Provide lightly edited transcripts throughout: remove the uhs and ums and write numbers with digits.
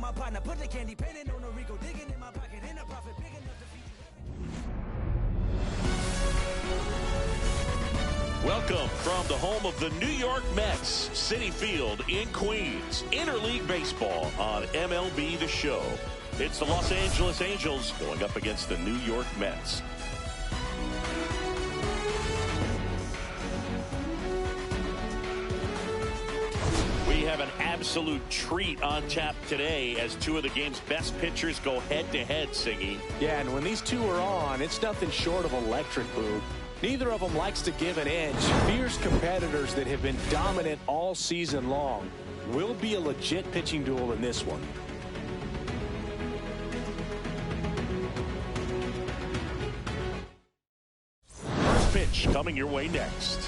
my partner. Put the candy painting on the Rico, digging in my pocket, in a profit big enough to feed you. Welcome from the home of the New York Mets, Citi Field in Queens. Interleague baseball on MLB The Show. It's the Los Angeles Angels going up against the New York Mets. We have an absolute treat on tap today as two of the game's best pitchers go head-to-head, Siggy. Yeah, and when these two are on, it's nothing short of electric, Boog. Neither of them likes to give an inch. Fierce competitors that have been dominant all season long. Will be a legit pitching duel in this one. First pitch coming your way next.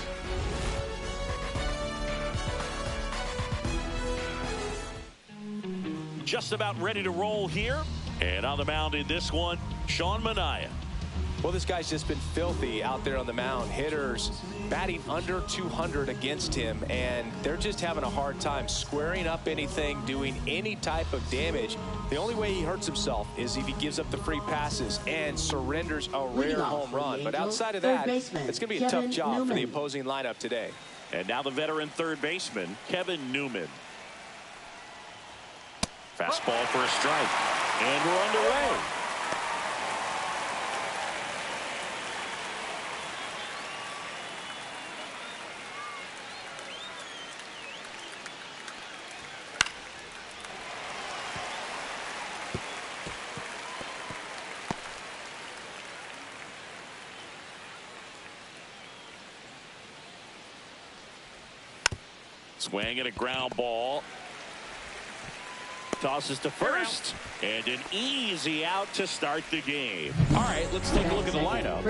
Just about ready to roll here. And on the mound in this one, Sean Manaea. Well, this guy's just been filthy out there on the mound. Hitters batting under 200 against him, and they're just having a hard time squaring up anything, doing any type of damage. The only way he hurts himself is if he gives up the free passes and surrenders a rare home run. But outside of that, it's going to be a tough job for the opposing lineup today. And now the veteran third baseman, Kevin Newman. Fastball for a strike. And we're underway. Swing and a ground ball. Tosses to first. And an easy out to start the game. All right, let's take a look at the lineup.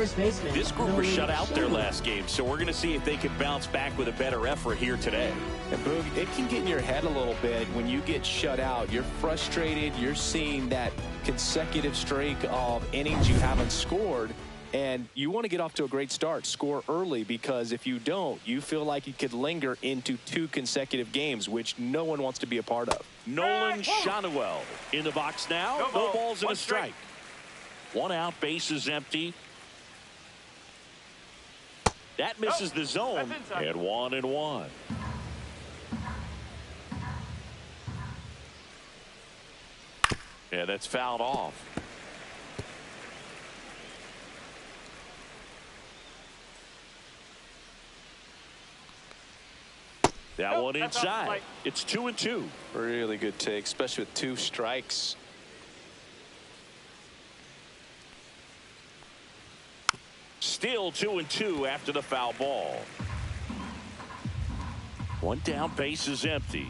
This group was shut out their last game, so we're going to see if they can bounce back with a better effort here today. And Boog, it can get in your head a little bit when you get shut out. You're frustrated. You're seeing that consecutive streak of innings you haven't scored. And you want to get off to a great start, score early, because if you don't, you feel like you could linger into 2 consecutive games, which no one wants to be a part of. Nolan Shanuel in the box now. No balls and a strike. 1 out, bases empty. That misses the zone, and 1-1. Yeah, that's fouled off. That one inside. It's 2-2. Really good take, especially with 2 strikes. Still 2-2 after the foul ball. 1 down, base is empty.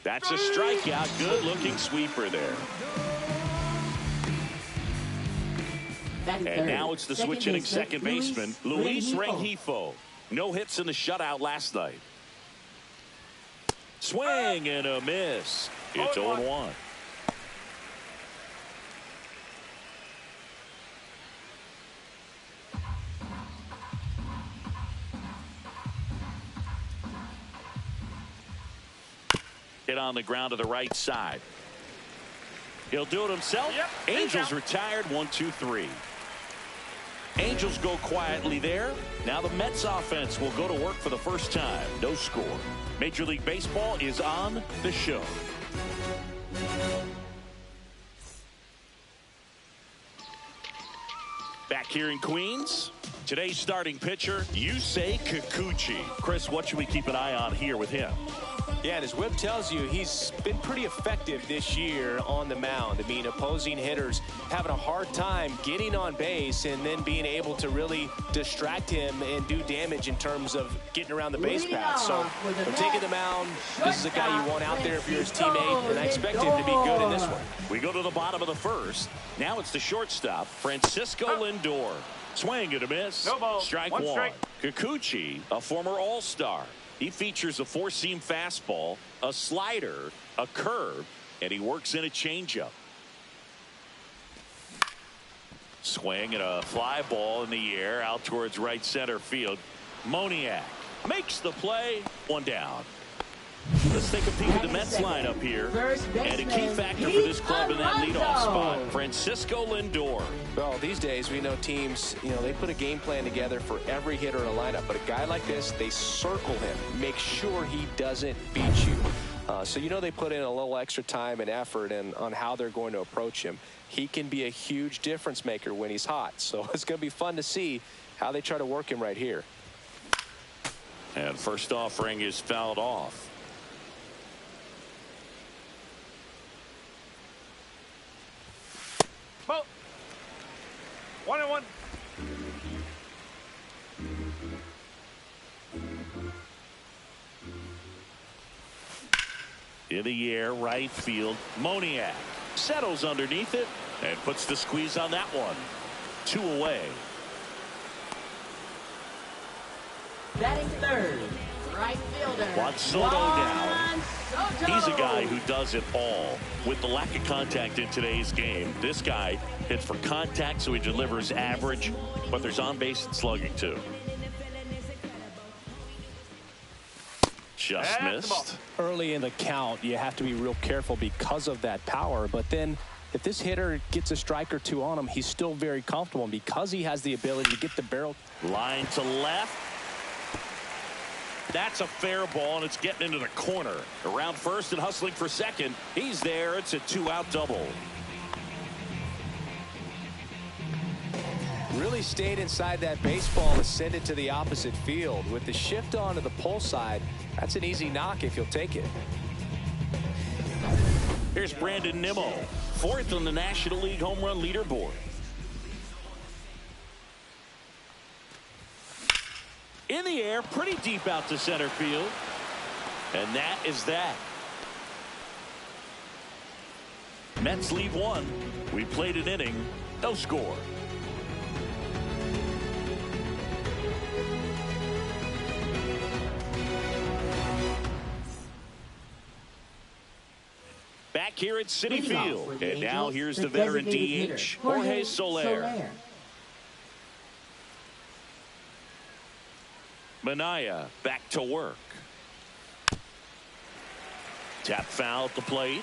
That's a strikeout. Good looking sweeper there. And now it's the switch hitting second baseman, Luis Rengifo. No hits in the shutout last night. Swing and a miss. It's 0-1. Hit on the ground to the right side. He'll do it himself. Angels retired. 1-2-3. Angels go quietly there. Now the Mets offense will go to work for the first time. No score. Major League Baseball is on the show. Back here in Queens, today's starting pitcher, Yusei Kikuchi. Chris, what should we keep an eye on here with him? Yeah, and as Webb tells you, he's been pretty effective this year on the mound. I mean, opposing hitters having a hard time getting on base and then being able to really distract him and do damage in terms of getting around the base path. So, from taking the mound, this is a guy you want out there if you're his teammate, and I expect him to be good in this one. We go to the bottom of the first. Now it's the shortstop, Francisco Lindor. Swing and a miss. No ball. Strike one. Strike. Kikuchi, a former All-Star. He features a 4-seam fastball, a slider, a curve, and he works in a changeup. Swing and a fly ball in the air out towards right center field. Manaea makes the play. 1 down. Let's take a peek at the Mets lineup here. And a key factor for this club in that leadoff spot, Francisco Lindor. Well, these days we know teams, they put a game plan together for every hitter in a lineup. But a guy like this, they circle him, make sure he doesn't beat you. So they put in a little extra time and effort on how they're going to approach him. He can be a huge difference maker when he's hot. So it's going to be fun to see how they try to work him right here. And first offering is fouled off. Ball. 1-1. In the air, right field. Manaea settles underneath it and puts the squeeze on that one. 2 away. Batting third, right fielder. Juan Soto down. He's a guy who does it all. With the lack of contact in today's game, this guy hits for contact, so he delivers average, but there's on-base and slugging too. Just missed. Early in the count, you have to be real careful because of that power. But then if this hitter gets a strike or two on him, he's still very comfortable. And because he has the ability to get the barrel. Line to left. That's a fair ball, and it's getting into the corner. Around first and hustling for second. He's there. It's a 2-out double. Really stayed inside that baseball to send it to the opposite field. With the shift onto the pull side, that's an easy knock if you'll take it. Here's Brandon Nimmo, 4th on the National League home run leaderboard. In the air, pretty deep out to center field. And that is that. Mets lead 1. We played an inning, no score. Back here at Citi Field. And now here's the veteran DH, Jorge Soler. Manaea back to work. Tap foul at the plate.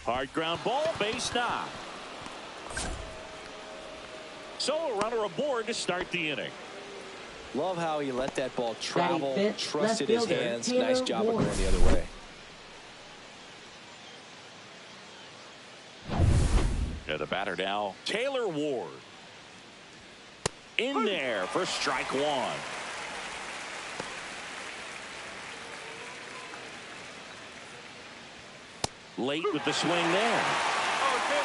Hard ground ball, base knock. So a runner aboard to start the inning. Love how he let that ball travel, trusted his hands. Taylor nice job of Ward. going the other way. Yeah, the batter now, Taylor Ward. In there for strike 1. Late with the swing there.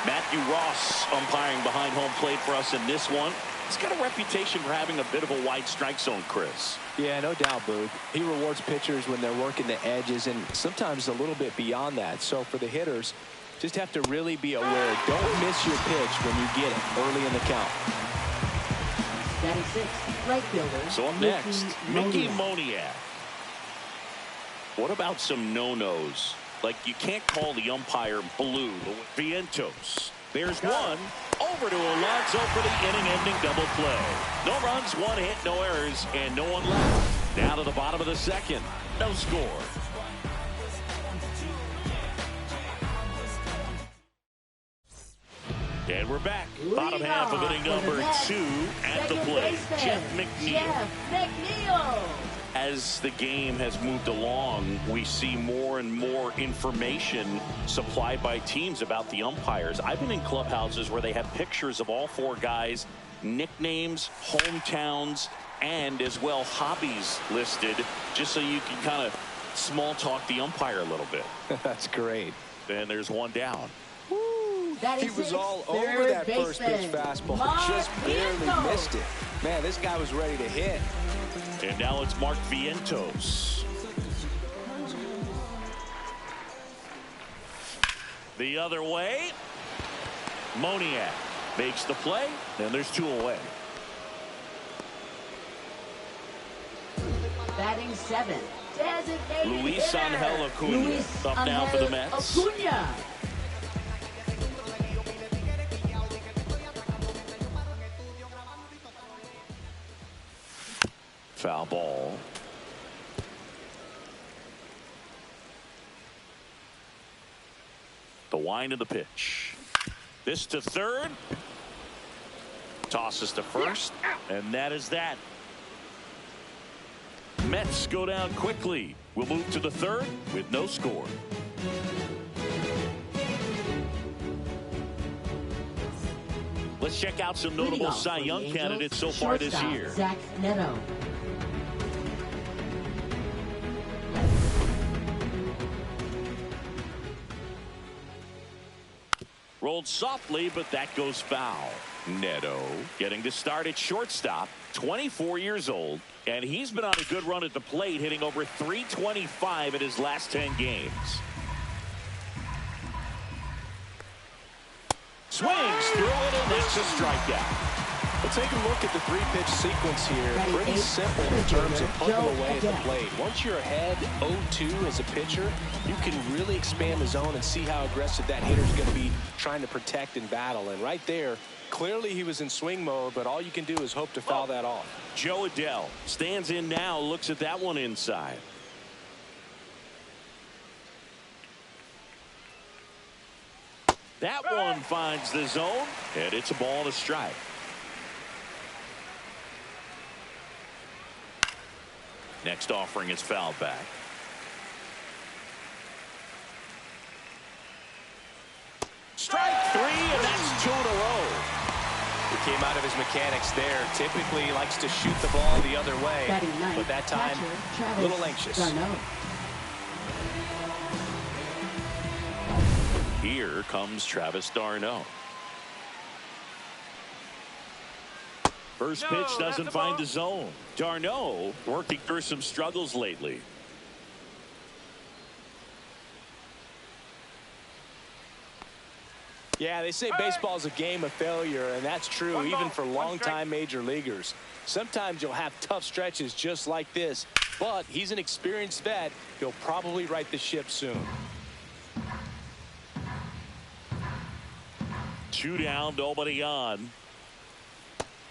Matthew Ross umpiring behind home plate for us in this one. He's got a reputation for having a bit of a wide strike zone, Chris. Yeah, no doubt, Boog. He rewards pitchers when they're working the edges and sometimes a little bit beyond that. So for the hitters, just have to really be aware. Don't miss your pitch when you get it early in the count. Batting 6th, right fielder. So up next, Mickey Moniak. What about some no-nos? Like, you can't call the umpire blue. Vientos. There's one. Over to Alonso for the inning-ending double play. No runs, 1 hit, no errors, and no one left. Down to the bottom of the 2nd. No score. And we're back. Bottom half of inning number 2 at the plate. Jeff McNeil. As the game has moved along, we see more and more information supplied by teams about the umpires. I've been in clubhouses where they have pictures of all 4 guys, nicknames, hometowns, and as well hobbies listed, just so you can kind of small talk the umpire a little bit. That's great. And there's one down. He was all over that first pitch fastball, just barely missed it. Man, this guy was ready to hit. And now it's Mark Vientos. The other way. Moniak makes the play, and there's 2 away. Batting 7th, designated Luis hitter. Angel Acuna Luis up now for the Angel Mets. Acuna. Foul ball. The wind of the pitch. This to third. Tosses to first. And that is that. Mets go down quickly. We'll move to the third with no score. Let's check out some notable Cy Young candidates so far this year. Zach Neto. Rolled softly, but that goes foul. Neto getting to start at shortstop, 24 years old, and he's been on a good run at the plate, hitting over .325 in his last 10 games. Swings through it, and that's a strikeout. Well, take a look at the three-pitch sequence here. Pretty simple in terms of putting away at the plate. Once you're ahead 0-2 as a pitcher, you can really expand the zone and see how aggressive that hitter's going to be trying to protect and battle. And right there, clearly he was in swing mode, but all you can do is hope to foul that off. Joe Adell stands in now, looks at that one inside. That one finds the zone, and it's a ball and a strike. Next offering is fouled back. Strike three, and that's 2 in a row. He came out of his mechanics there. Typically he likes to shoot the ball the other way, but that time a little anxious. Here comes Travis d'Arnaud. First pitch doesn't find the zone. d'Arnaud working through some struggles lately. Yeah, they say baseball is a game of failure, and that's true even for longtime major leaguers. Sometimes you'll have tough stretches just like this, but he's an experienced vet. He'll probably right the ship soon. 2 down, nobody on.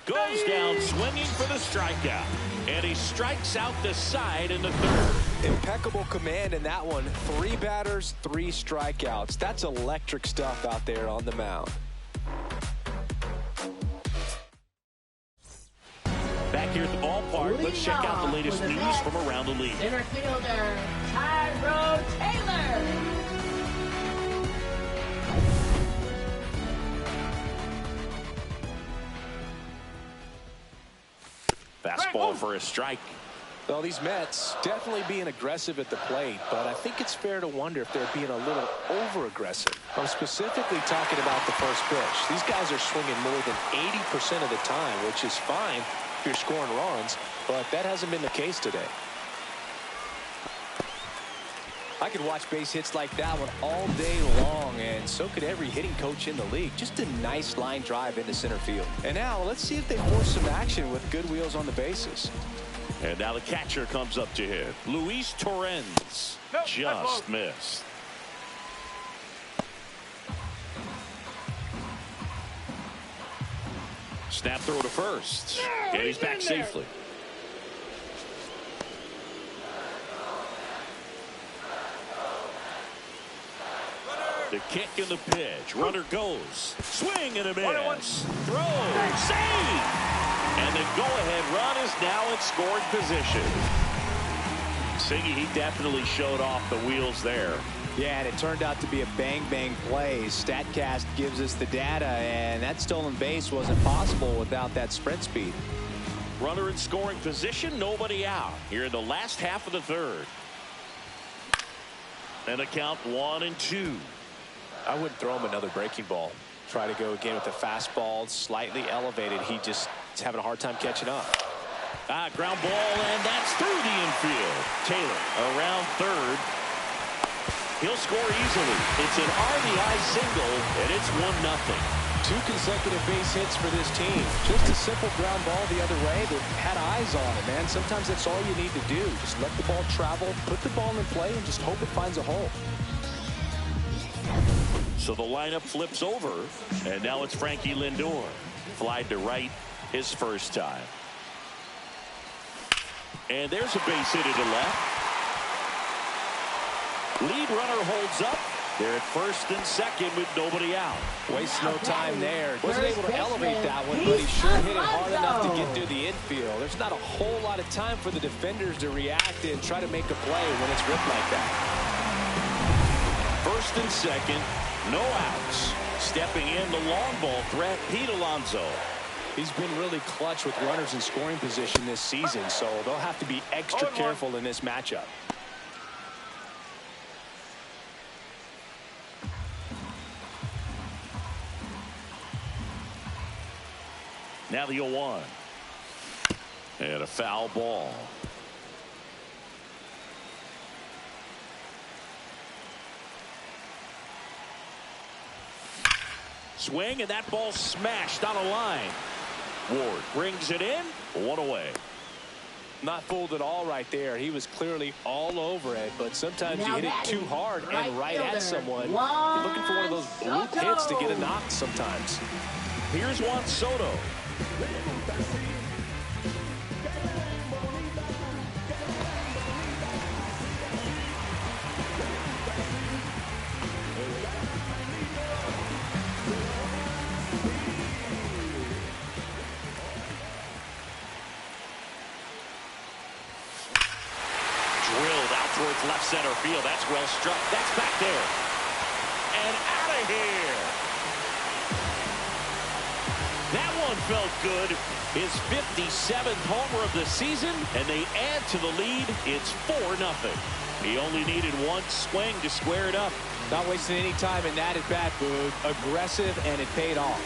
Goes down swinging for the strikeout, and he strikes out the side in the third. Impeccable command in that one. 3 batters, 3 strikeouts. That's electric stuff out there on the mound. Back here at the ballpark, let's check out the latest news from around the league. Center fielder Tyrone Taylor. Fastball for a strike. Well, these Mets definitely being aggressive at the plate, but I think it's fair to wonder if they're being a little over-aggressive. I'm specifically talking about the first pitch. These guys are swinging more than 80% of the time, which is fine if you're scoring runs, but that hasn't been the case today. I could watch base hits like that one all day long, and so could every hitting coach in the league. Just a nice line drive into center field. And now let's see if they force some action with good wheels on the bases. And now the catcher comes up to hit. Luis Torrens just missed. Snap throw to first. And he's back safely. The kick and the pitch. Runner goes. Swing and a miss. Throw. Save. And the go-ahead run is now in scoring position. Siggy, he definitely showed off the wheels there. Yeah, and it turned out to be a bang-bang play. StatCast gives us the data, and that stolen base wasn't possible without that sprint speed. Runner in scoring position, nobody out. Here in the last half of the third. And a count 1-2. I wouldn't throw him another breaking ball. Try to go again with a fastball, slightly elevated. He just is having a hard time catching up. Ground ball, and that's through the infield. Taylor around third. He'll score easily. It's an RBI single, and it's 1-0. 2 consecutive base hits for this team. Just a simple ground ball the other way. They've had eyes on it, man. Sometimes that's all you need to do. Just let the ball travel, put the ball in play, and just hope it finds a hole. So the lineup flips over, and now it's Frankie Lindor. Flied to right his first time. And there's a base hit to left. Lead runner holds up. They're at first and second with nobody out. Wastes no time there. Wasn't able to elevate that one, but he sure hit it hard enough to get through the infield. There's not a whole lot of time for the defenders to react and try to make a play when it's ripped like that. First and second, no outs. Stepping in the long ball threat, Pete Alonso. He's been really clutch with runners in scoring position this season, so they'll have to be extra careful in this matchup. Now the 0-1. And a foul ball. Swing, and that ball smashed on a line. Ward brings it in. One away. Not fooled at all right there. He was clearly all over it, but sometimes you hit it too hard and right at someone. You're looking for one of those bloop hits to get a knock sometimes. Here's Juan Soto. Drilled out towards left center field. That's well struck. That's back there. And out of here. That one felt good. His 57th homer of the season, and they add to the lead. It's 4-0. He only needed one swing to square it up. Not wasting any time in that at bat, Boog. Aggressive, and it paid off.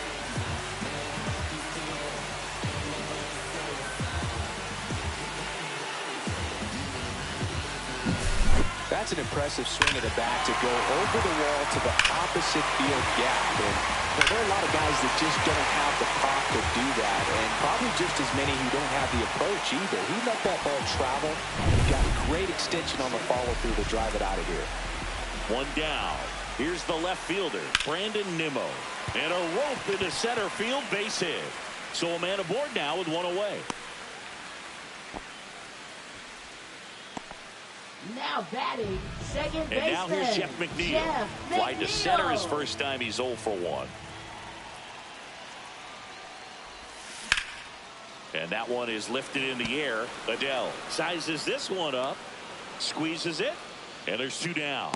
That's an impressive swing of the bat to go over the wall to the opposite field gap. And there are a lot of guys that just don't have the pop to do that, and probably just as many who don't have the approach either. He let that ball travel. He got great extension on the follow-through to drive it out of here. One down. Here's the left fielder, Brandon Nimmo. And a rope into center field, base hit. So a man aboard now with one away. Now batting, second baseman. And now here's Jeff McNeil. Fly to center his first time. He's 0 for 1. And that one is lifted in the air. Adele sizes this one up, squeezes it, and there's 2 down.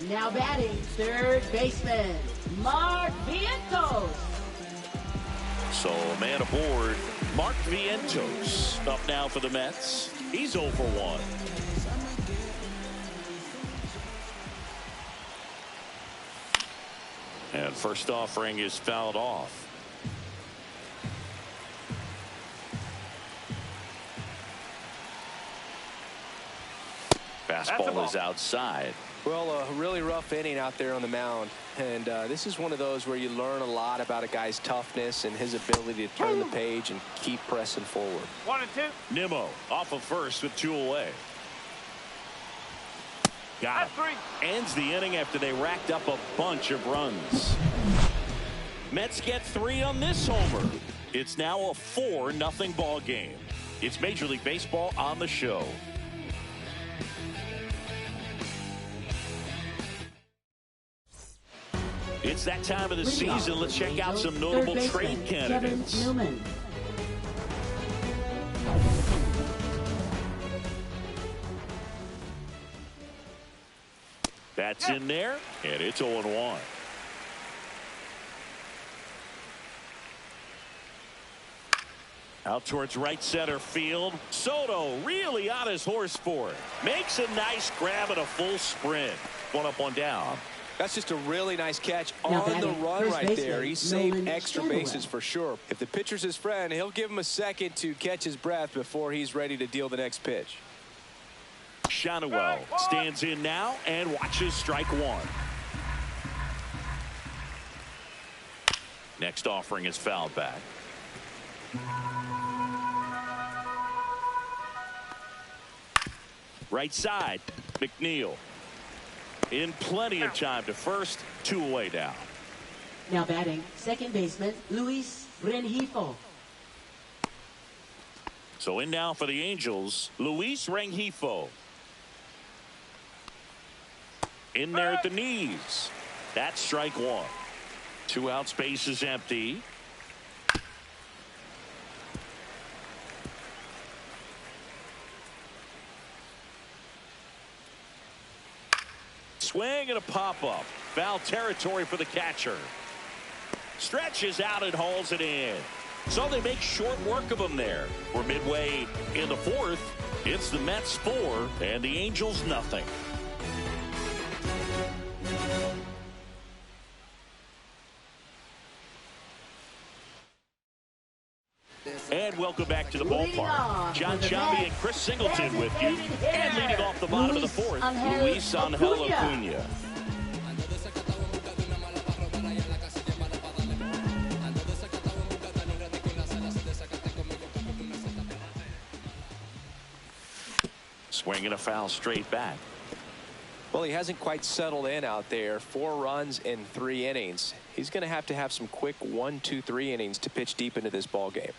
Now batting, third baseman, Mark Vientos. So a man aboard, Mark Vientos, up now for the Mets. He's 0 for 1. And first offering is fouled off. Fastball is outside. Well, a really rough inning out there on the mound. And this is one of those where you learn a lot about a guy's toughness and his ability to turn the page and keep pressing forward. 1 and 2. Nimmo off of first with 2 away. Got him. Ends the inning after they racked up a bunch of runs. Mets get 3 on this homer. It's now a 4-0 ball game. It's Major League Baseball on the show. It's that time of the season. Let's check out some notable trade candidates. That's in there, and it's 0-1. Out towards right center field. Soto really on his horse for it. Makes a nice grab and a full sprint. 1 up, 1 down. That's just a really nice catch on the run right there. He saved extra bases for sure. If the pitcher's his friend, he'll give him a second to catch his breath before he's ready to deal the next pitch. Manaea stands in now and watches strike 1. Next offering is fouled back. Right side, McNeil. In plenty of time to first, 2 away now. Now batting, second baseman, Luis Rengifo. So in now for the Angels, Luis Rengifo. In there at the knees. That's strike one. 2 outs, base is empty. Swing and a pop-up. Foul territory for the catcher. Stretches out and hauls it in. So they make short work of him there. We're midway in the fourth. It's the Mets 4 and the Angels nothing. And welcome back to the ballpark. John Chambi and Chris Singleton with you. And leading off the bottom of the fourth, Luis Angel Acuna. Swinging a foul straight back. Well, he hasn't quite settled in out there. 4 runs in 3 innings. He's going to have some quick 1, 2, 3 innings to pitch deep into this ball game.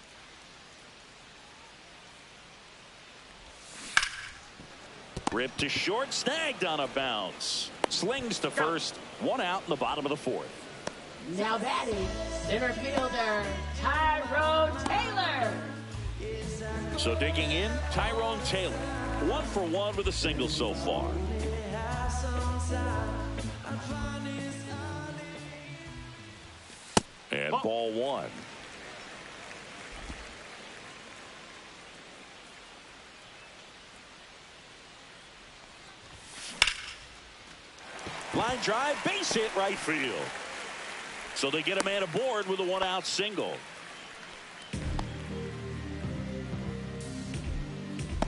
Ripped to short, snagged on a bounce. Slings to first. 1 out in the bottom of the fourth. Now batting, center fielder, Tyrone Taylor. So digging in, Tyrone Taylor. 1 for 1 with a single so far. And ball 1. Line drive, base hit right field. So they get a man aboard with a 1-out single.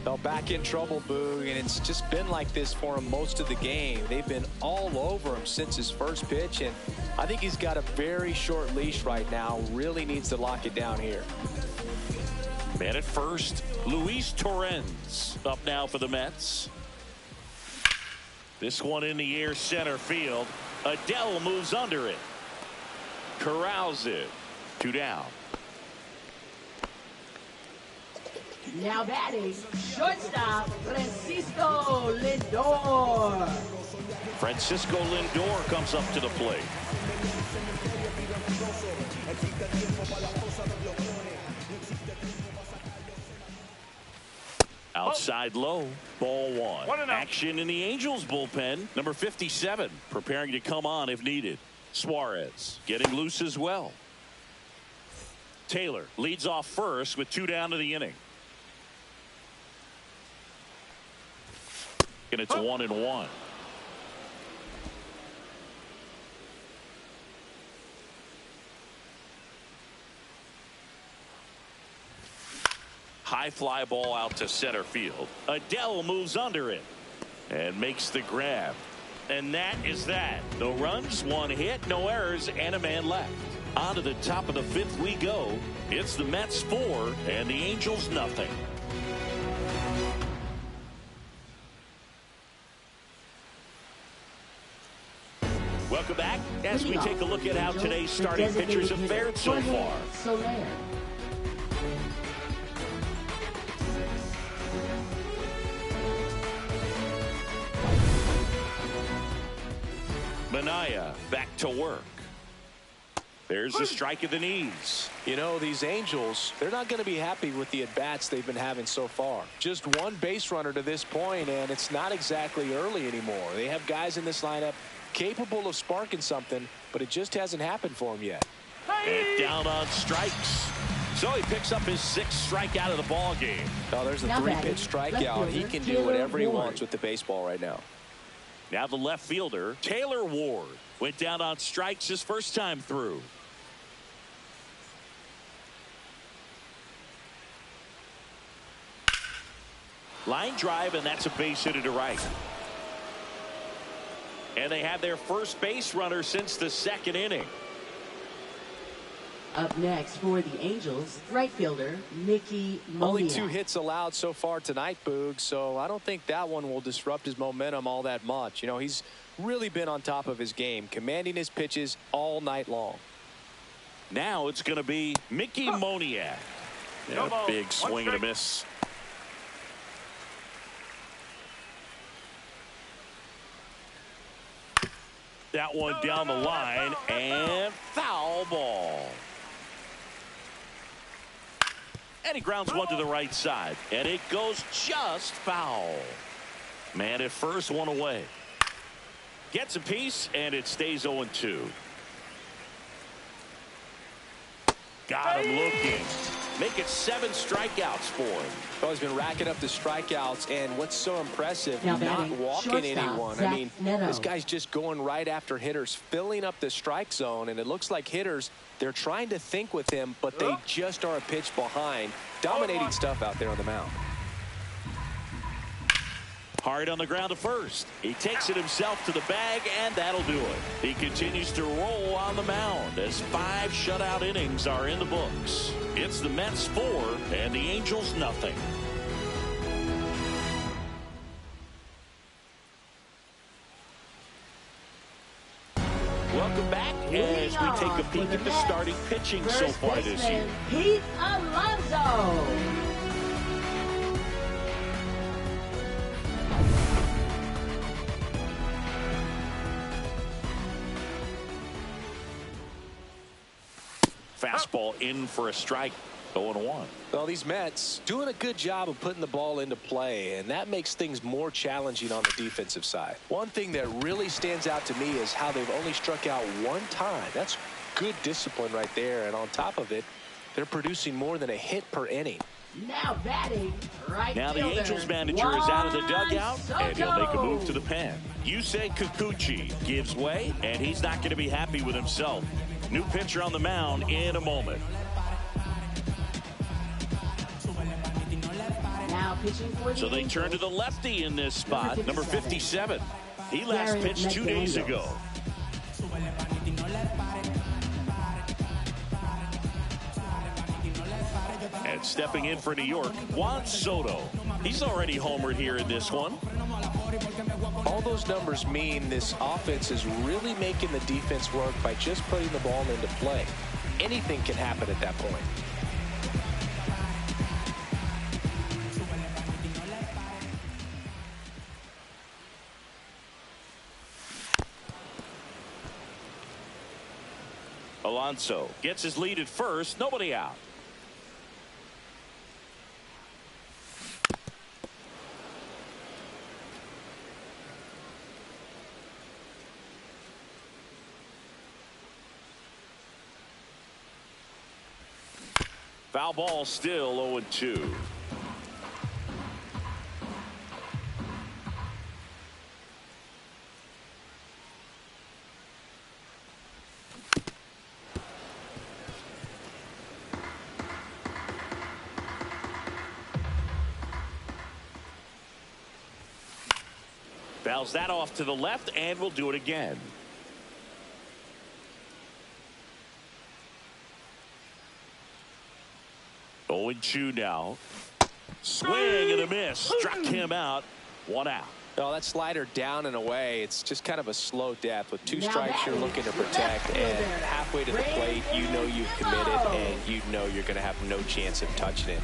Well, back in trouble, Boog, and it's just been like this for him most of the game. They've been all over him since his first pitch, and I think he's got a very short leash right now. Really needs to lock it down here. Man at first, Luis Torrens up now for the Mets. This one in the air, center field. Adele moves under it. Corrals it. 2 down. Now batting, shortstop, Francisco Lindor. Francisco Lindor comes up to the plate. Outside low, ball 1. Action in the Angels bullpen. Number 57 preparing to come on if needed. Suarez getting loose as well. Taylor leads off first with 2 down to the inning. And it's 1-1. High fly ball out to center field. Adele moves under it and makes the grab. And that is that. No runs, 1 hit, no errors, and a man left. On to the top of the 5th we go. It's the Mets 4 and the Angels nothing. Welcome back as we take a look at how today's starting pitchers have fared so far. Manaea back to work. There's a strike at the knees. You know, these Angels, they're not going to be happy with the at-bats they've been having so far. Just 1 base runner to this point, and it's not exactly early anymore. They have guys in this lineup capable of sparking something, but it just hasn't happened for him yet. And down on strikes. So he picks up his 6th strikeout of the ball game. Oh, there's a 3-pitch strikeout. He can do whatever he wants with the baseball right now. Now the left fielder, Taylor Ward, went down on strikes his first time through. Line drive, and that's a base hit to right. And they have their first base runner since the 2nd inning. Up next for the Angels, right fielder, Yusei Kikuchi. Only 2 hits allowed so far tonight, Boog, so I don't think that one will disrupt his momentum all that much. You know, he's really been on top of his game, commanding his pitches all night long. Now it's going to be Yusei Kikuchi. And a big swing and a miss. That one down the line, and foul ball. And he grounds one to the right side, and it goes just foul. Man at first, one away. Gets a piece, and it stays 0-2. Got him looking. Make it 7 strikeouts for him. Well, he's been racking up the strikeouts, and what's so impressive, Now not batting, walking anyone. I mean, Neto. this guy's just going right after hitters, filling up the strike zone, and it looks like hitters, they're trying to think with him, but they just are a pitch behind. Dominating stuff out there on the mound. Hard on the ground to first. He takes it himself to the bag, and that'll do it. He continues to roll on the mound as 5 shutout innings are in the books. It's the Mets 4 and the Angels nothing. Welcome back as we take a peek at the starting pitching so far this year. Pete Alonso. Fastball in for a strike. 0-1. Well, these Mets doing a good job of putting the ball into play, and that makes things more challenging on the defensive side. One thing that really stands out to me is how they've only struck out 1 time. That's good discipline right there, and on top of it, they're producing more than a hit per inning. Now batting, right Now the fielder, Angels manager is out of the Juan dugout, and he'll make a move Soto. to the pen. Yusei Kikuchi gives way, and he's not going to be happy with himself. New pitcher on the mound in a moment. Now pitching for the So they turn to the lefty in this spot, number 57. He last pitched 2 days ago. And stepping in for New York, Juan Soto. He's already homered here in this one. All those numbers mean this offense is really making the defense work by just putting the ball into play. Anything can happen at that point. Alonso gets his lead at first, nobody out. Foul ball, still 0-2. Fouls that off to the left, and we'll do it again. Owen Chu now. Swing and a miss. Struck him out. 1 out. No, that slider down and away. It's just kind of a slow death. With 2 strikes, you're looking to protect, and halfway to the plate, you know you've committed, and you know you're going to have no chance of touching it.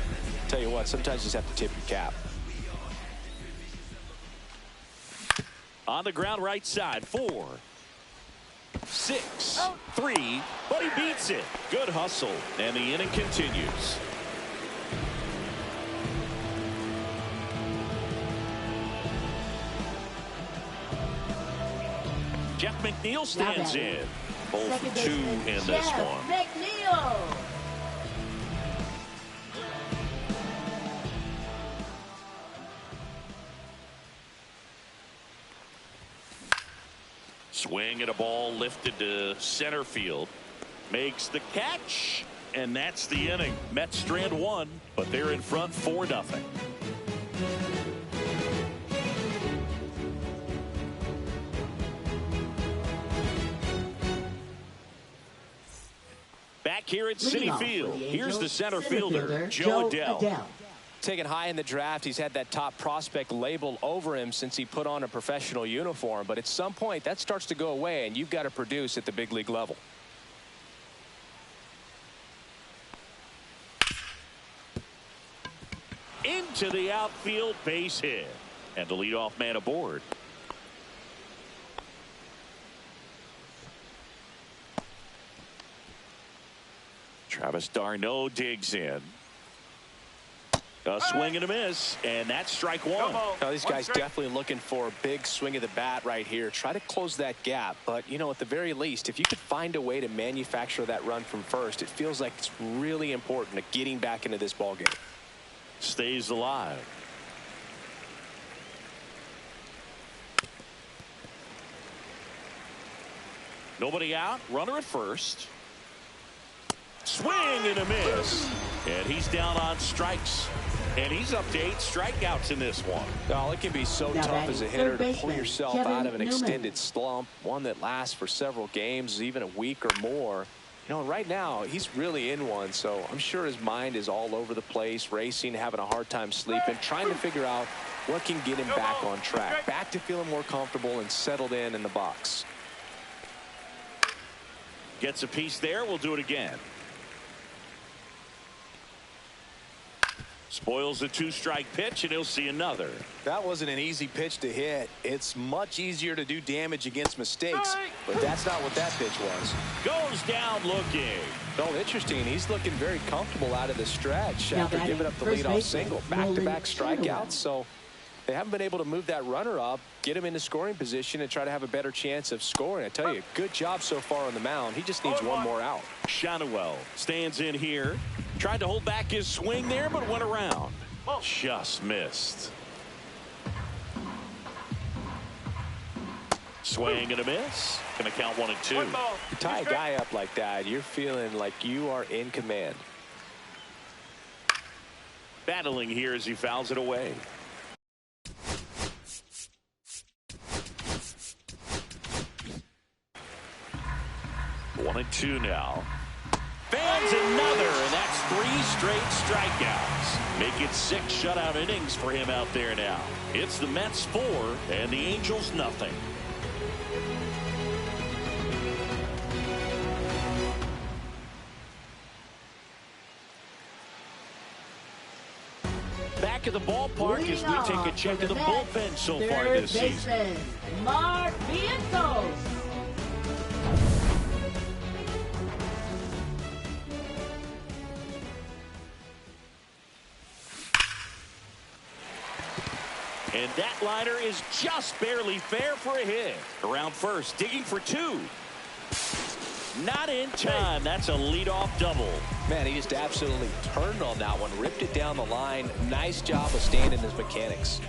Tell you what, sometimes you just have to tip your cap. On the ground, right side. 4, 6, 3, but he beats it. Good hustle, and the inning continues. Jeff McNeil stands in. 0 for 2 in this one. McNeil. Swing at a ball lifted to center field. Makes the catch, and that's the inning. Mets strand 1, but they're in front 4-0. Back here at Citi Field, here's the center fielder, Joe Adell. Taken high in the draft, he's had that top prospect label over him since he put on a professional uniform. But at some point, that starts to go away, and you've got to produce at the big league level. into the outfield, base hit. And the leadoff man aboard. Travis d'Arnaud digs in. A swing and a miss, and that's strike one. Now, these guys definitely looking for a big swing of the bat right here. Try to close that gap, but, you know, at the very least, if you could find a way to manufacture that run from first, it feels like it's really important to getting back into this ballgame. Stays alive. Nobody out, runner at first. Swing and a miss, and he's down on strikes. And he's up to 8 strikeouts in this one. Oh, it can be so tough as a hitter to pull yourself out of an extended slump, one that lasts for several games, even a week or more. You know, right now, he's really in one, so I'm sure his mind is all over the place, racing, having a hard time sleeping, trying to figure out what can get him back on track, back to feeling more comfortable and settled in the box. Gets a piece there. We'll do it again. Spoils the 2-strike pitch, and he'll see another. That wasn't an easy pitch to hit. It's much easier to do damage against mistakes, but that's not what that pitch was. Goes down looking. Oh, interesting. He's looking very comfortable out of the stretch after giving up the leadoff single. Back-to-back strikeouts, so they haven't been able to move that runner up, get him into scoring position, and try to have a better chance of scoring. I tell you, good job so far on the mound. He just needs one more out. Sean Manaea stands in here. Tried to hold back his swing there, but went around. Just missed. Swing and a miss. Gonna count 1 and 2. You tie a guy up like that, you're feeling like you are in command. Battling here as he fouls it away. One and 2 now. Fans another, and that's 3 straight strikeouts. Make it 6 shutout innings for him out there now. It's the Mets 4 and the Angels nothing. Back at the ballpark as we take a check of the bullpen so far this season. Mark Vientos. And that liner is just barely fair for a hit. Around first, digging for 2. Not in time. That's a leadoff double. Man, he just absolutely turned on that one, ripped it down the line. Nice job of staying in his mechanics.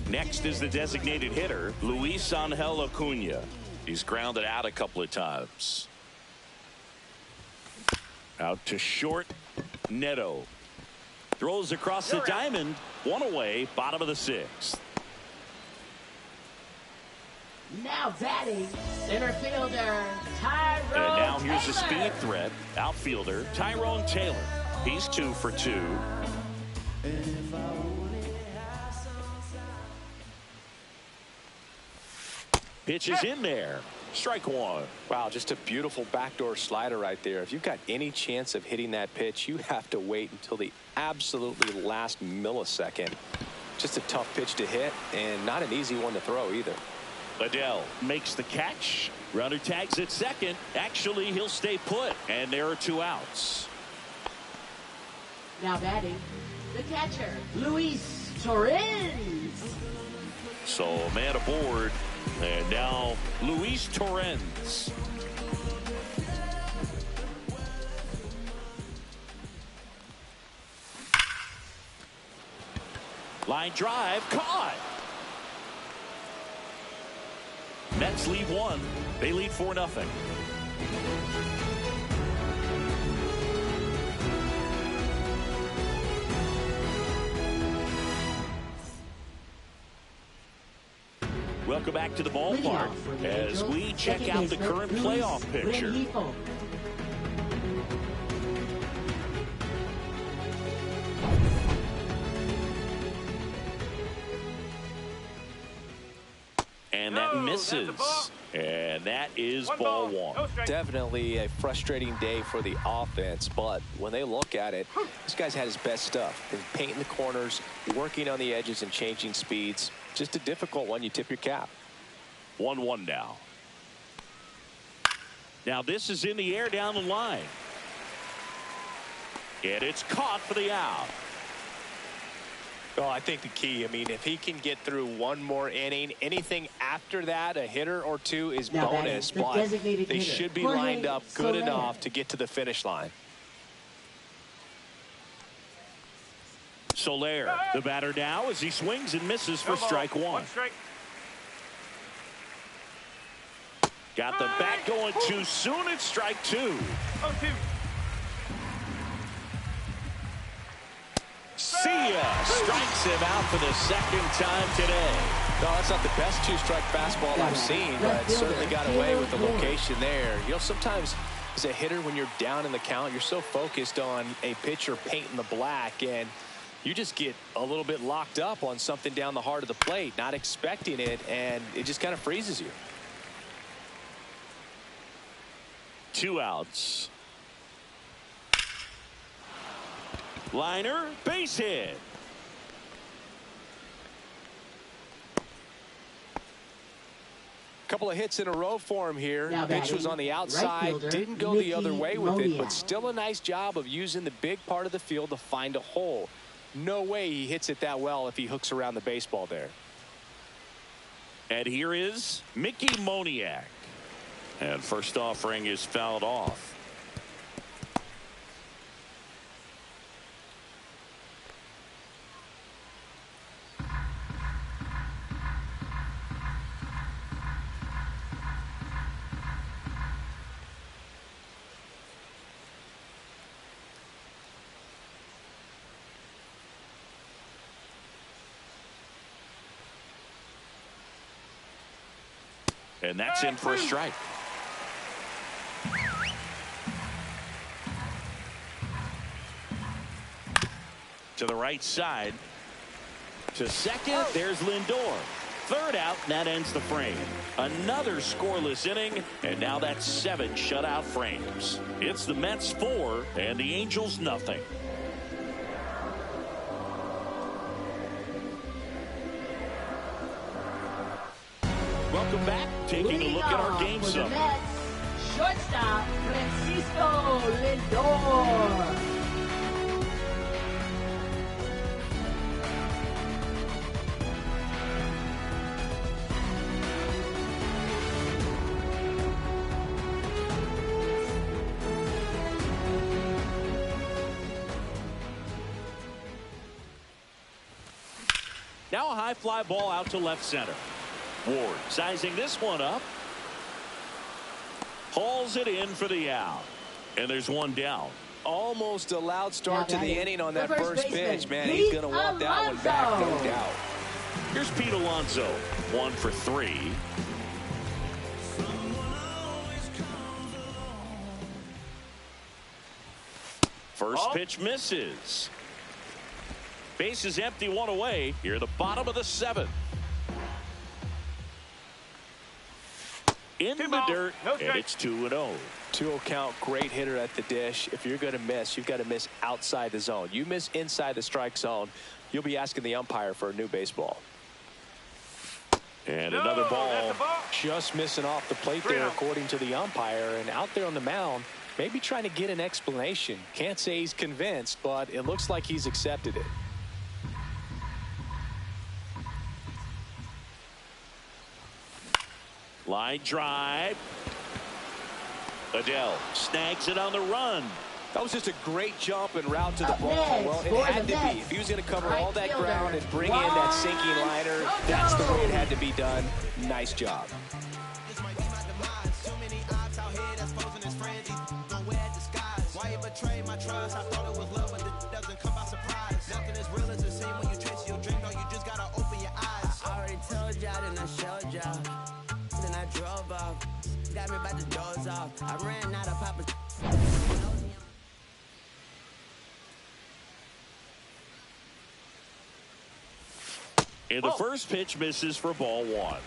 Next is the designated hitter, Luis Angel Acuna. He's grounded out a couple of times. Out to short, Neto. Throws across the diamond. 1 away, bottom of the 6th. Now batting, center fielder, Tyrone And now here's the Taylor. speed threat, outfielder, Tyrone Taylor. He's 2 for 2. Pitch is in there. Strike 1. Wow, just a beautiful backdoor slider right there. If you've got any chance of hitting that pitch, you have to wait until the absolutely last millisecond. Just a tough pitch to hit, and not an easy one to throw either. Adele makes the catch. Runner tags at second. Actually, he'll stay put, and there are 2 outs. Now batting, the catcher, Luis Torrens. So a man aboard, and now Luis Torrens. Line drive, caught. Mets lead 1. They lead 4-0. Welcome back to the ballpark as we check out the current playoff picture. And that misses. And that is One ball ball, one. no strike. Definitely a frustrating day for the offense, but when they look at it, this guy's had his best stuff. Been painting the corners, working on the edges, and changing speeds. Just a difficult one. You tip your cap. 1-1 now. Now this is in the air down the line. And it's caught for the out. Oh, I think the key, I mean, if he can get through one more inning, anything after that, a hitter or two is Now bonus, batting, the but designated they hitter, should be Jorge lined up good Soler. enough to get to the finish line. Soler, the batter now as he swings and misses for strike one. One strike. Got the bat going too soon. It's strike two. 0-2. See ya. Strikes him out for the second time today. No, that's not the best two-strike fastball I've seen, but certainly got away with the location there. You know, sometimes as a hitter, when you're down in the count, you're so focused on a pitcher painting the black, and you just get a little bit locked up on something down the heart of the plate, not expecting it, and it just kind of freezes you. 2 outs. Liner, base hit. Couple of hits in a row for him here. Now Pitch was batting, on the right outside, fielder, didn't go the Yusei other way with it, but Kikuchi. still a nice job of using the big part of the field to find a hole. No way he hits it that well if he hooks around the baseball there. And here is Mickey Moniak. And first offering is fouled off. And that's in for a strike. To the right side. To second, there's Lindor. Third out, and that ends the frame. Another scoreless inning, and now that's 7 shutout frames. It's the Mets 4 and the Angels nothing. Welcome back. Taking a look at our game summary. Shortstop Francisco Lindor. Now a high fly ball out to left center. Ward sizing this one up. Hauls it in for the out. And there's one down. Almost a loud start to the inning on that first pitch, man. Pete He's going to want that one back, no Alonso. doubt. Here's Pete Alonso. 1 for 3. First pitch misses. Base is empty, 1 away. Here, the bottom of the 7th. In the dirt, and it's 2-0. 2-0 count, great hitter at the dish. If you're going to miss, you've got to miss outside the zone. You miss inside the strike zone, you'll be asking the umpire for a new baseball. And another ball. Just missing off the plate there, according to the umpire. And out there on the mound, maybe trying to get an explanation. Can't say he's convinced, but it looks like he's accepted it. Line drive. Adele snags it on the run. That was just a great jump and route to the ball. Well, it had to be. If he was going to cover all that ground and bring in that sinking liner, that's the way it had to be done. Nice job. Got me by the doors off. I ran out of Papa. And the first pitch misses for ball 1.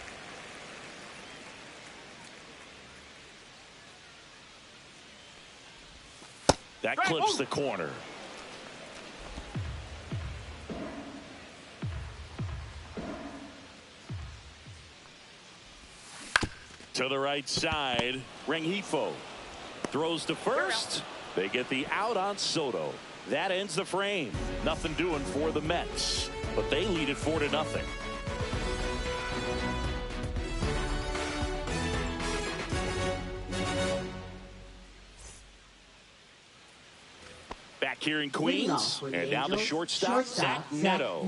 That clips the corner. To the right side, Rengifo throws to first. They get the out on Soto. That ends the frame. Nothing doing for the Mets, but they lead it 4-0. Back here in Queens, and down the shortstop, Zach Neto.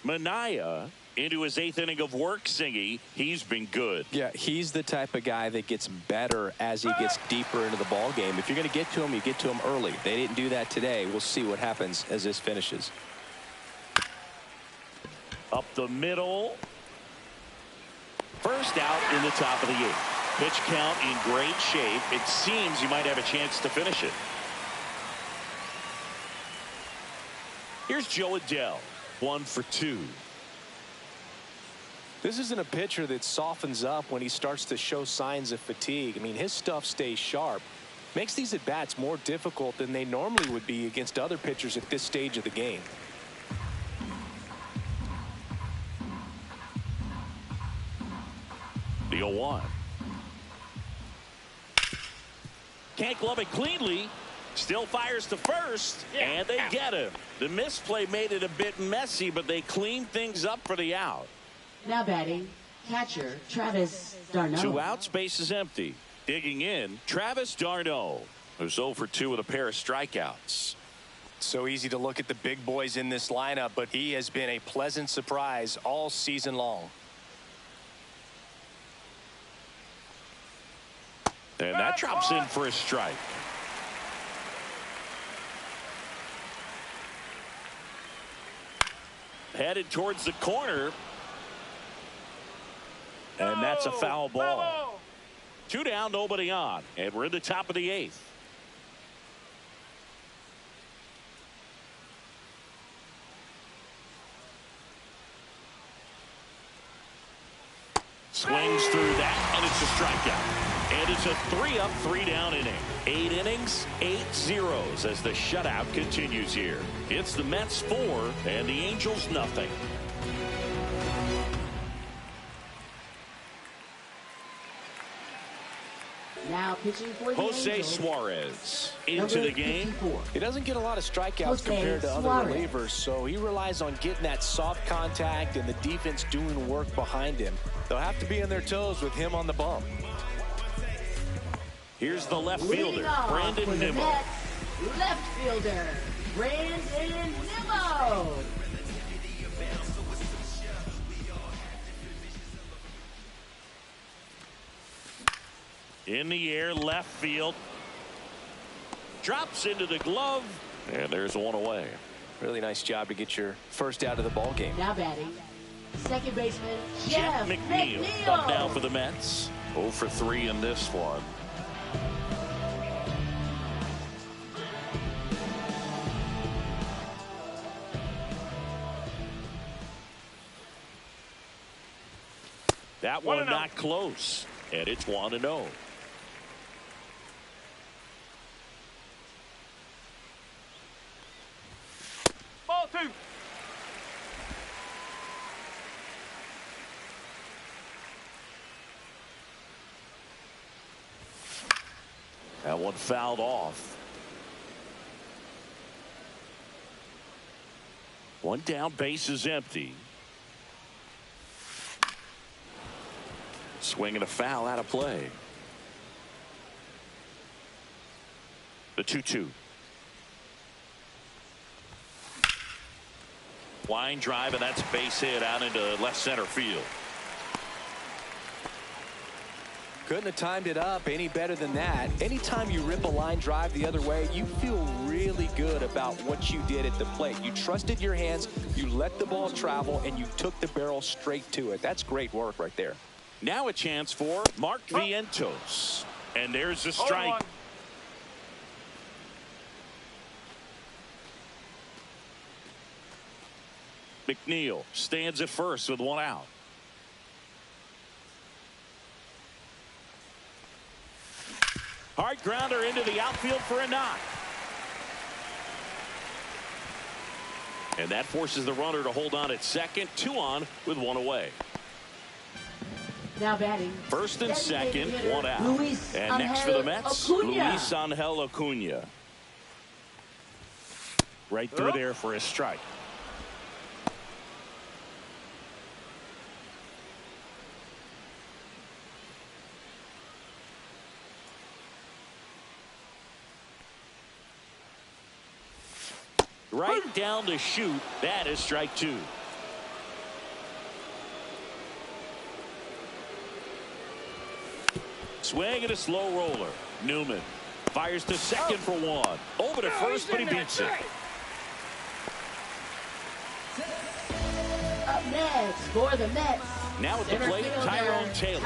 Manaea into his 8th inning of work, Singy. He's been good. Yeah, he's the type of guy that gets better as he gets deeper into the ball game. If you're going to get to him, you get to him early. They didn't do that today. We'll see what happens as this finishes. Up the middle. First out in the top of the 8th. Pitch count in great shape. It seems you might have a chance to finish it. Here's Joe Adell, 1 for 2. This isn't a pitcher that softens up when he starts to show signs of fatigue. I mean, his stuff stays sharp. Makes these at-bats more difficult than they normally would be against other pitchers at this stage of the game. The 0-1. Can't glove it cleanly. Still fires to first, and they get him. The misplay made it a bit messy, but they cleaned things up for the out. Now batting, catcher Travis d'Arnaud. 2 outs, base is empty. Digging in, Travis d'Arnaud, who's 0 for 2 with a pair of strikeouts. So easy to look at the big boys in this lineup, but he has been a pleasant surprise all season long. And that drops in for a strike. Headed towards the corner. And that's a foul ball. 2 down, nobody on. And we're in the top of the 8th. Swings through that, and it's a strikeout. And it's a 3-up, 3-down inning. 8 innings, 8 zeros as the shutout continues here. It's the Mets 4 and the Angels nothing. Now pitching for the Jose Angels, Suarez into the game. 54. He doesn't get a lot of strikeouts compared to other relievers, so he relies on getting that soft contact and the defense doing work behind him. They'll have to be on their toes with him on the bump. Here's the left Leading fielder, off Brandon for the Nimmo. Mets, left fielder Brandon Nimmo. In the air, left field. Drops into the glove, and there's one away. Really nice job to get your first out of the ball game. Now batting, second baseman Jeff Jeff McNeil up now for the Mets. 0 for 3 in this one. That one not close, and it's 1-0. Ball 2. That one fouled off. 1 down, base is empty. Swinging a foul out of play. The 2-2. Line drive, and that's a base hit out into left center field. Couldn't have timed it up any better than that. Anytime you rip a line drive the other way, you feel really good about what you did at the plate. You trusted your hands, you let the ball travel, and you took the barrel straight to it. That's great work right there. Now a chance for Mark Vientos. And there's a strike. McNeil stands at first with 1 out. Hard grounder into the outfield for a knock. And that forces the runner to hold on at second. 2 on with 1 away. Now batting. First and second, 1 out. Luis and next for the Mets, Acuna. Luis Angel Acuna. Right through there for a strike. Right down to shoot. That is strike 2. Swing and a slow roller. Newman fires to second for 1. Over to first, but he beats it. Up next for the Mets. Now at the plate, Tyrone Taylor.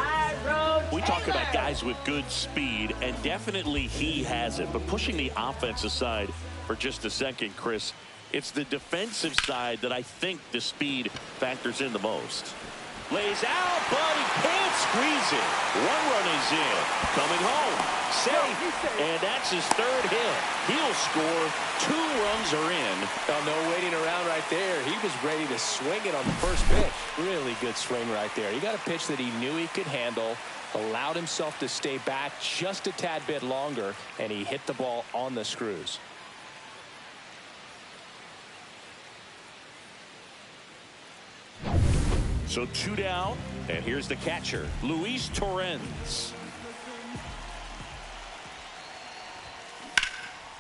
We talk about guys with good speed, and definitely he has it. But pushing the offensive side for just a second, Chris, it's the defensive side that I think the speed factors in the most. Lays out, but he can't squeeze it. 1 run is in. Coming home. Safe. And that's his 3rd hit. He'll score. 2 runs are in. Oh, no waiting around right there. He was ready to swing it on the first pitch. Really good swing right there. He got a pitch that he knew he could handle, allowed himself to stay back just a tad bit longer, and he hit the ball on the screws. So 2 down, and here's the catcher, Luis Torrens.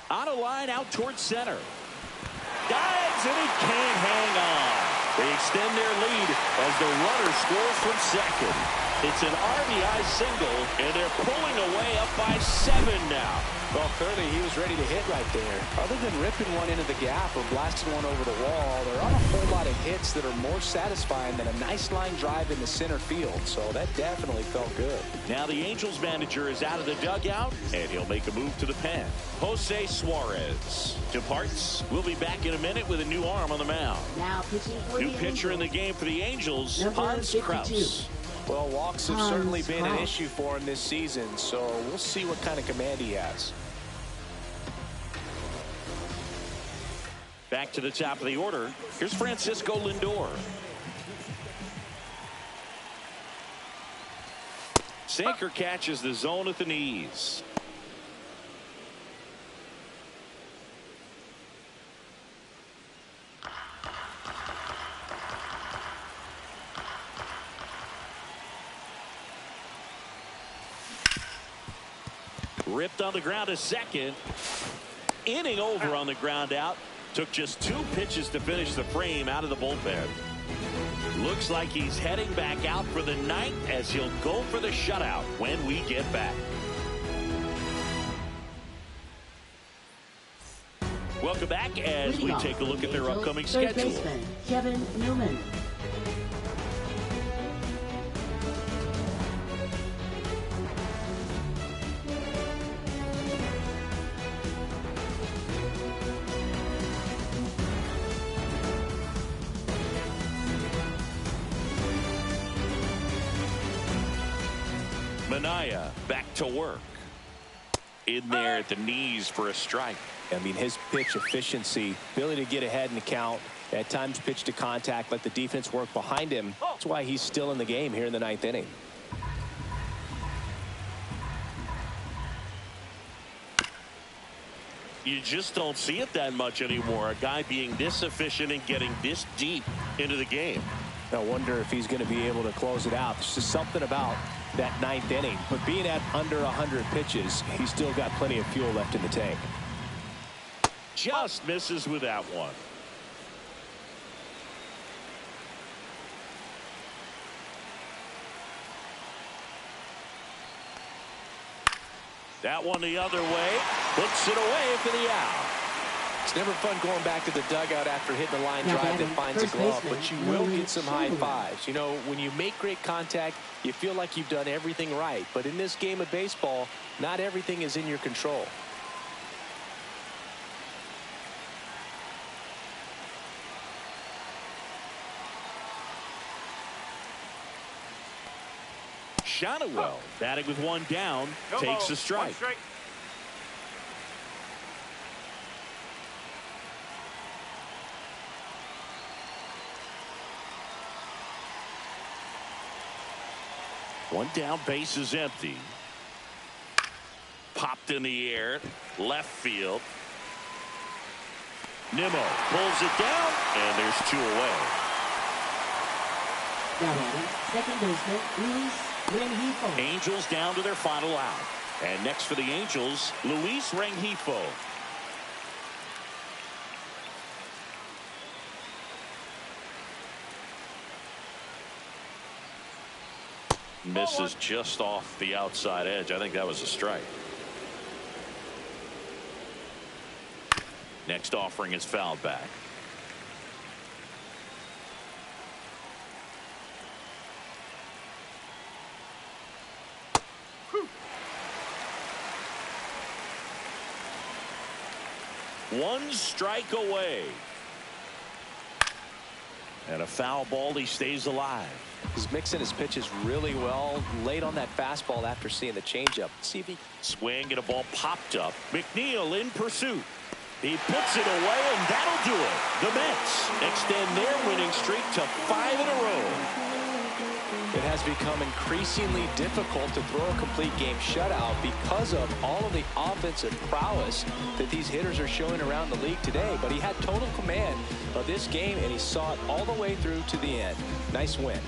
On a line out towards center. Dives, and he can't hang on. They extend their lead as the runner scores from second. It's an RBI single, and they're pulling away up by 7 now. Well, clearly he was ready to hit right there. Other than ripping one into the gap or blasting one over the wall, there aren't a whole lot of hits that are more satisfying than a nice line drive in the center field. So that definitely felt good. Now the Angels manager is out of the dugout, and he'll make a move to the pen. Jose Suarez departs. We'll be back in a minute with a new arm on the mound. Now pitching for New the pitcher in the Angels. game for the Angels, Number Hans 52. Kraus. Well, walks have Hans certainly been an Kraus. issue for him this season, so we'll see what kind of command he has. Back to the top of the order. Here's Francisco Lindor. Sinker catches the zone at the knees. Ripped on the ground to second. Inning over on the ground out. Took just 2 pitches to finish the frame out of the bullpen. Looks like he's heading back out for the 9th as he'll go for the shutout when we get back. Welcome back as we take a look at their upcoming Third schedule. baseman, Kevin Newman. Manaea back to work. In there at the knees for a strike. I mean, his pitch efficiency, ability to get ahead in the count, at times pitch to contact, let the defense work behind him. That's why he's still in the game here in the 9th inning. You just don't see it that much anymore. A guy being this efficient and getting this deep into the game. I wonder if he's going to be able to close it out. There's just something about that 9th inning. But being at under 100 pitches, he's still got plenty of fuel left in the tank. Just misses with that one. That one the other way. Puts it away for the out. It's never fun going back to the dugout after hitting a line drive that finds a glove, but you will get some high fives. You know, when you make great contact, you feel like you've done everything right. But in this game of baseball, not everything is in your control. Shonawell batting with 1 down, takes a strike. One down, base is empty. Popped in the air, left field. Nimmo pulls it down, and there's 2 away. Now batting, second baseman, Luis Rengifo. Angels down to their final out. And next for the Angels, Luis Rengifo. Misses just off the outside edge. I think that was a strike. Next offering is fouled back. One strike away. And a foul ball. He stays alive. He's mixing his pitches really well. Late on that fastball after seeing the changeup. See if he swing and a ball popped up. McNeil in pursuit. He puts it away, and that'll do it. The Mets extend their winning streak to 5 in a row. It has become increasingly difficult to throw a complete game shutout because of all of the offensive prowess that these hitters are showing around the league today. But he had total command of this game, and he saw it all the way through to the end. Nice win.